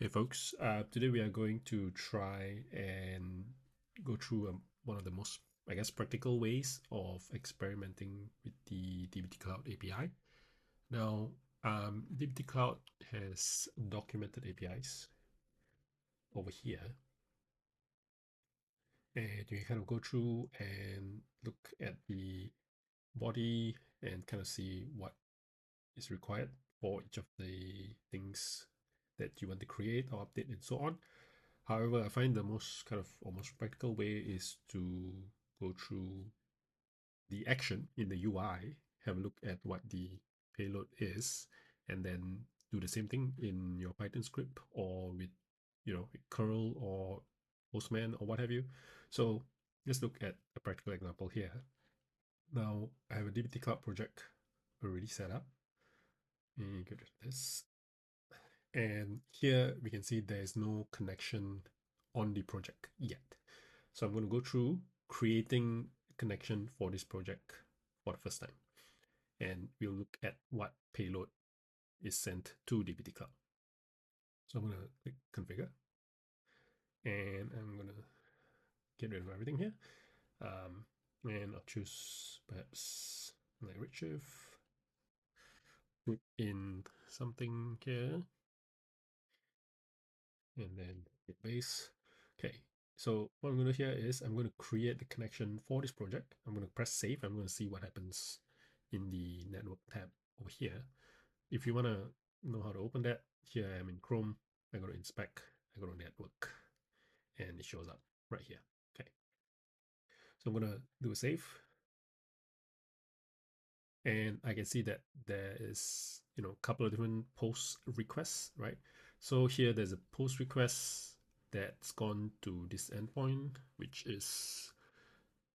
Hey folks, today we are going to try and go through one of the most, I guess, practical ways of experimenting with the DBT Cloud API. Now, DBT Cloud has documented APIs over here, and you can kind of go through and look at the body and kind of see what is required for each of the things that you want to create or update and so on. However, I find the most kind of almost practical way is to go through the action in the UI, have a look at what the payload is, and then do the same thing in your Python script or with, curl or Postman or what have you. So let's look at a practical example here. Now I have a DBT Cloud project already set up. And go to this. And here we can see there is no connection on the project yet. So I'm going to go through creating a connection for this project for the first time. And we'll look at what payload is sent to DBT Cloud. So I'm going to click configure. And I'm going to get rid of everything here. And I'll choose perhaps like Redshift. Put in something here. And then hit base. Okay, so what I'm going to do here is I'm going to create the connection for this project. I'm going to press save. I'm going to see what happens in the network tab over here. If you want to know how to open that, here I am in Chrome. I go to inspect, I go to network, and it shows up right here. Okay, so I'm going to do a save. And I can see that there is, a couple of different post requests, right? So here there's a post request that's gone to this endpoint, which is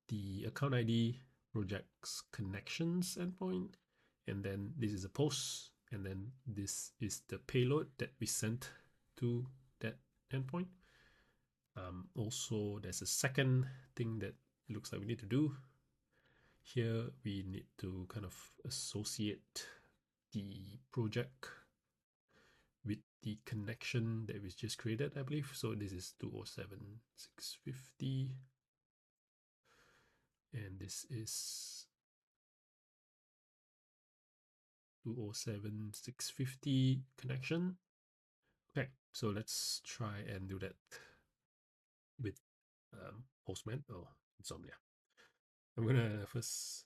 the account ID projects connections endpoint. And then this is a post. And then this is the payload that we sent to that endpoint. Also, there's a second thing that looks like we need to do. Here we need to kind of associate the project with the connection that we just created, I believe. So this is 207.650 and this is 207.650 connection. Okay, so let's try and do that with Postman or Insomnia. I'm gonna first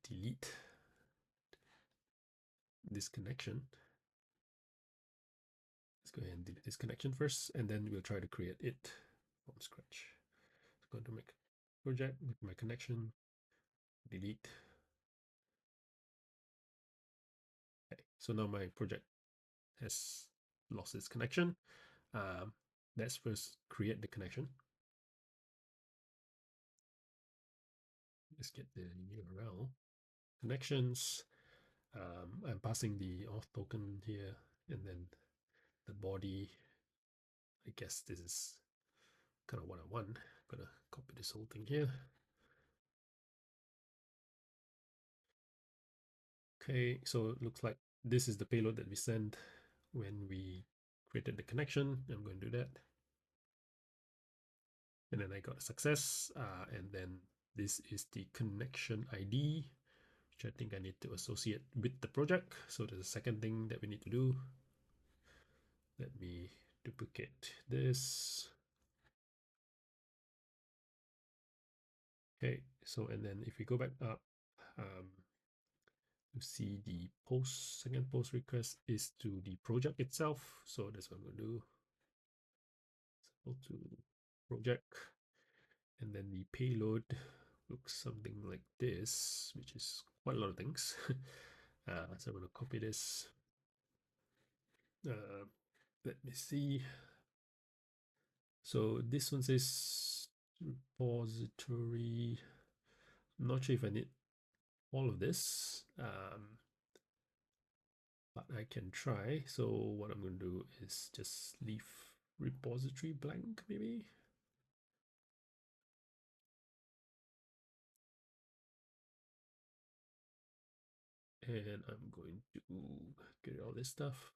delete this connection. Let's go ahead and delete this connection first, and then we'll try to create it from scratch. So I'm going to make a project with my connection, delete. Okay, so now my project has lost its connection. Let's first create the connection. Let's get the URL. Connections. I'm passing the auth token here, and then the body. I guess this is kind of what I want. I'm gonna copy this whole thing here. Okay, so it looks like this is the payload that we sent when we created the connection. I'm going to do that. And then I got a success. And then this is the connection ID, which I think I need to associate with the project. So there's a second thing that we need to do. Let me duplicate this. Okay, so and then if we go back up, you see the second post request is to the project itself. So that's what I'm going to do. So to project, and then the payload looks something like this, which is quite a lot of things. So I'm going to copy this. Let me see. So this one says repository. I'm not sure if I need all of this, but I can try. So what I'm going to do is just leave repository blank, maybe. And I'm going to get all this stuff.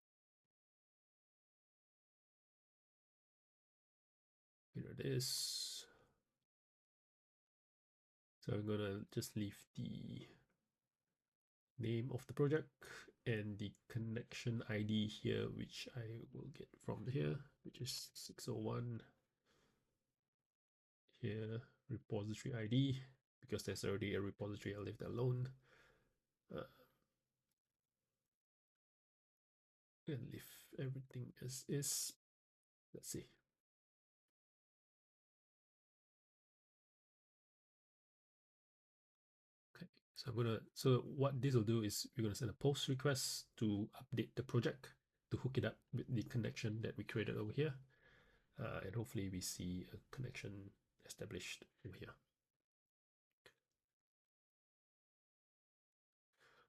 Here it is. So I'm gonna just leave the name of the project and the connection ID here, which I will get from here, which is 601 here, repository ID, because there's already a repository, I'll leave that alone. Uh, and leave everything as is. Let's see. Okay, so so what this will do is we're gonna send a post request to update the project to hook it up with the connection that we created over here. And hopefully we see a connection established over here.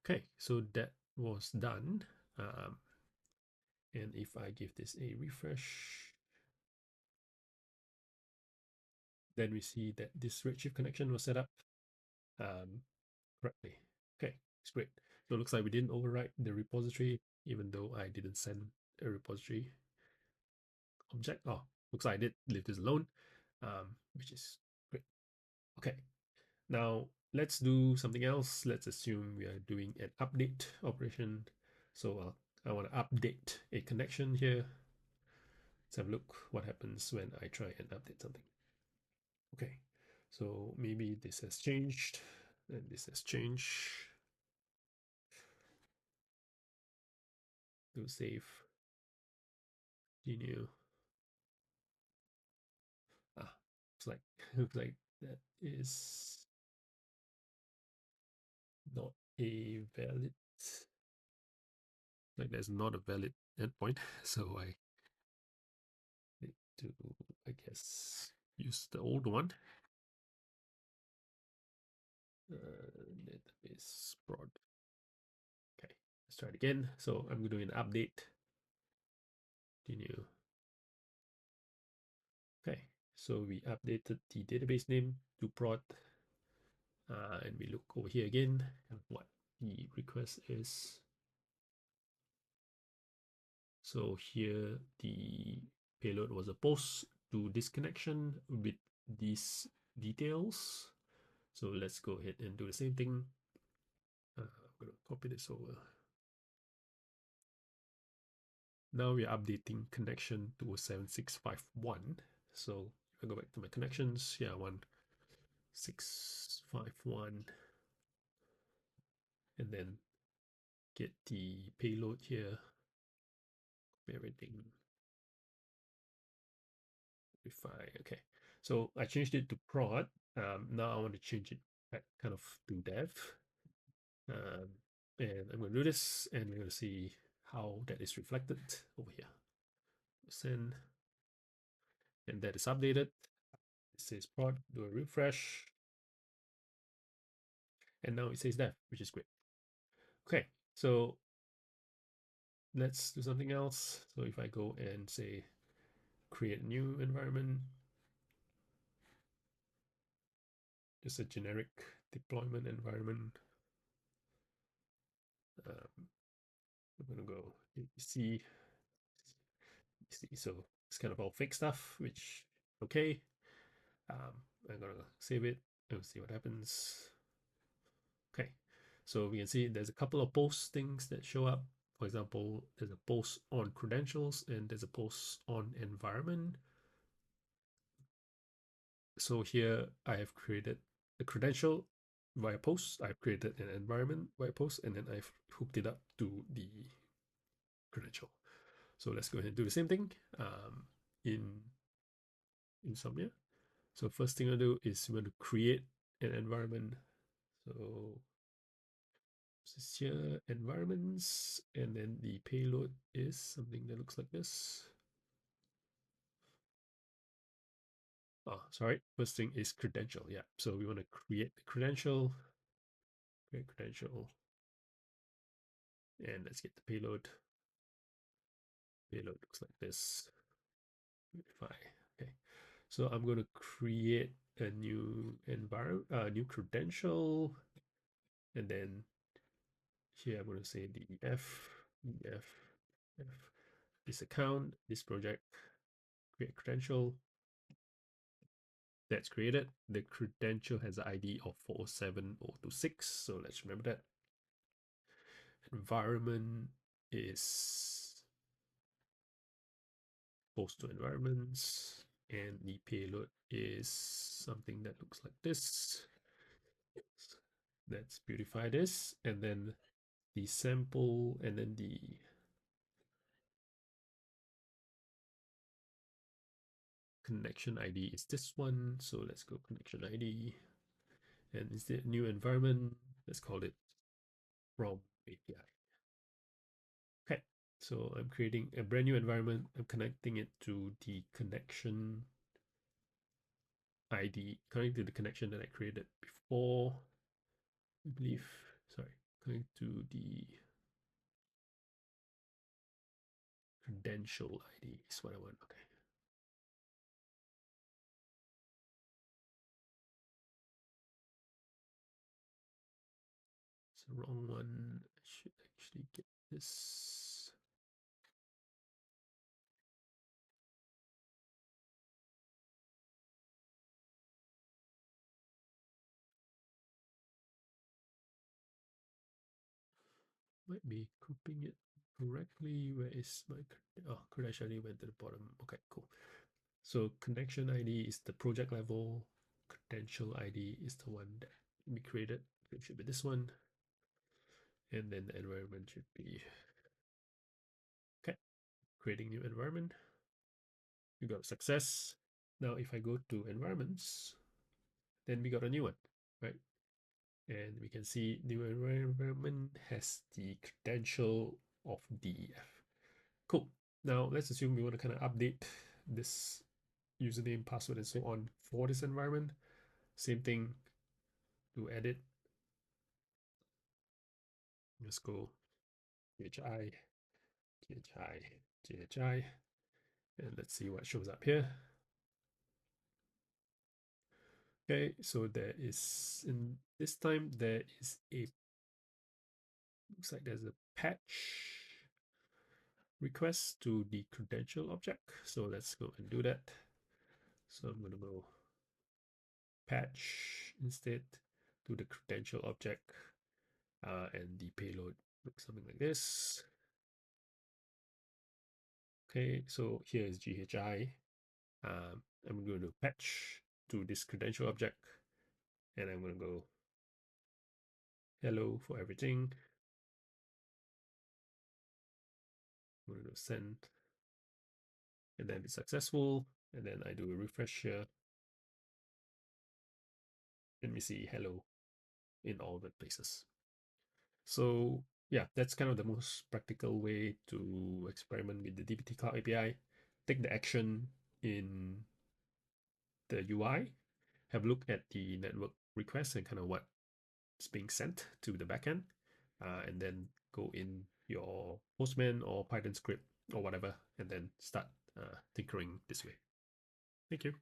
Okay, so that was done. And if I give this a refresh, then we see that this Redshift connection was set up correctly. Okay, it's great. So it looks like we didn't overwrite the repository, even though I didn't send a repository object. Oh, looks like I did leave this alone, which is great. Okay, now let's do something else. Let's assume we are doing an update operation. So I want to update a connection here. Let's have a look what happens when I try and update something. Okay, so maybe this has changed and this has changed. Do save, continue. Ah, looks like looks like that is not a valid, like there's not a valid endpoint. So I need to, I guess, use the old one. Database prod. Okay, let's try it again. So I'm doing an update. Continue. Okay, so we updated the database name to prod, and we look over here again and what the request is. So here the payload was a post to this connection with these details. So let's go ahead and do the same thing. I'm going to copy this over. Now we are updating connection to 7651. So if I go back to my connections, yeah, 1651, and then get the payload here, everything. Fine. Okay, so I changed it to prod. Now I want to change it back kind of to dev. And I'm going to do this, and we're going to see how that is reflected over here. Send, and that is updated. It says prod, do a refresh, and now it says dev, which is great. Okay, so let's do something else. So if I go and say create new environment, just a generic deployment environment. I'm going to go see. So it's kind of all fake stuff, which okay. I'm gonna save it and see what happens. Okay, so we can see there's a couple of postings that show up. For example, there's a post on credentials and there's a post on environment. So here I have created a credential via post. I've created an environment via post, and then I've hooked it up to the credential. So let's go ahead and do the same thing in Insomnia. So first thing I do is we want to create an environment. So this is here, environments, and then the payload is something that looks like this. Oh, sorry. First thing is credential. Yeah. So we want to create the credential, create credential, and let's get the payload. Payload looks like this. Verify. Okay. So I'm going to create a new environment, new credential, and then here I'm going to say def this account, this project, create credential, that's created. The credential has the ID of 407026. So let's remember that. Environment is host to environments, and the payload is something that looks like this. Let's beautify this, and then the sample, and then the connection ID is this one. So let's go connection ID, and is the new environment? Let's call it from API. Okay, so I'm creating a brand new environment. I'm connecting it to the connection ID, connecting to the connection that I created before. I believe, sorry, going to the credential ID is what I want. Okay. It's the wrong one. I should actually get this. Might be grouping it correctly. Where is my credential ID went to the bottom. Okay, cool. So connection ID is the project level. Credential ID is the one that we created. It should be this one. And then the environment should be okay. Creating new environment. We got success. Now if I go to environments, then we got a new one, right? And we can see new environment has the credential of DEF. Cool. Now let's assume we want to kind of update this username, password, and so on for this environment. Same thing to edit. Let's go GHI, GHI, GHI, and let's see what shows up here. Okay, so there is, in this time, there is a, looks like there's a patch request to the credential object. So let's go and do that. So I'm going to go patch instead to the credential object, and the payload looks something like this. Okay, so here is GHI. I'm going to patch to this credential object, and I'm going to go hello for everything. I'm going to send, and then be successful, and then I do a refresh here. Let me see hello in all the places. So yeah, that's kind of the most practical way to experiment with the DBT Cloud API. Take the action in the UI, have a look at the network request and kind of what's being sent to the backend, and then go in your Postman or Python script or whatever, and then start tinkering this way. Thank you.